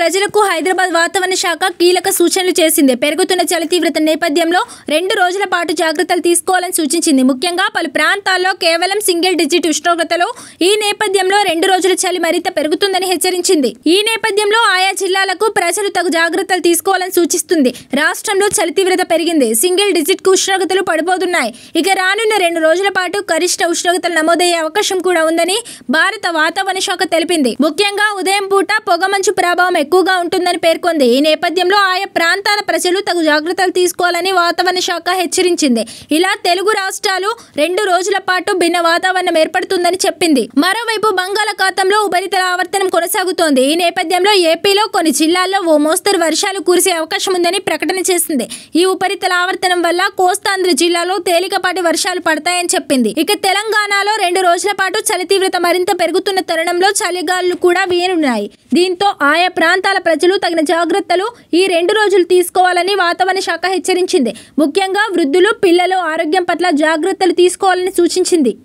ప్రజలకు హైదరాబాద్ వాతావరణ శాఖ కీలక సూచనలు చేసింది. పెరుగుతున్న చలి తీవ్రత నేపథ్యంలో 2 రోజుల పాటు జాగ్రత్తలు తీసుకోవాలని సూచించింది. ముఖ్యంగా పలు ప్రాంతాల్లో కేవలం సింగిల్ డిజిట్ ఉష్ణోగ్రతలు. ఈ నేపథ్యంలో 2 రోజుల చలి మరింత పెరుగుతుందని హెచ్చరించింది. ఈ నేపథ్యంలో ఆయా జిల్లాలకు ప్రజలు తగు జాగ్రత్తలు తీసుకోవాలని సూచిస్తుంది. రాష్ట్రంలో చలి తీవ్రత పెరిగింది. సింగిల్ డిజిట్ కు ఉష్ణోగ్రతలు పడిపోతున్నాయి. ఇక రానున్న 2 రోజుల పాటు గరిష్ట ఉష్ణోగ్రతలు నమోదయ్యే అవకాశం కూడా ఉందని భారత వాతావరణ శాఖ తెలిపింది. ముఖ్యంగా ఉదయం పూట పొగమంచు ప్రభావం ఎక్కువగా ఉంటుందని పేర్కొంది. ఈ నేపథ్యంలో ఆయా ప్రాంతాల ప్రజలు తగు జాగ్రత్తలు తీసుకోవాలని వాతావరణ శాఖ హెచ్చరించింది. ఇలా తెలుగు రాష్ట్రాలు 2 రోజుల పాటు భిన్న వాతావరణం ఏర్పడుతుందని చెప్పింది. మరోవైపు బంగాళాఖాతంలో ఉపరితల ఆవర్తనం కొనసాగుతోంది. ఈ నేపథ్యంలో ఏపీలో కొన్ని జిల్లాల్లో ఓ మోస్తరు వర్షాలు కురిసే అవకాశం ఉందని ప్రకటన చేసింది. ఈ ఉపరితల ఆవర్తనం వల్ల కోస్తాంధ్ర జిల్లాలో తేలికపాటి వర్షాలు పడతాయని చెప్పింది. ఇక తెలంగాణలో 2 రోజుల పాటు చలి తీవ్రత మరింత పెరుగుతున్న తరుణంలో చలిగాలులు కూడా వీయనున్నాయి. దీంతో ఆయా ప్రాంతాల ప్రజలు తగిన జాగ్రత్తలు ఈ 2 రోజులు తీసుకోవాలని వాతావరణ శాఖ హెచ్చరించింది. ముఖ్యంగా వృద్ధులు, పిల్లలు ఆరోగ్యం పట్ల జాగ్రత్తలు తీసుకోవాలని సూచించింది.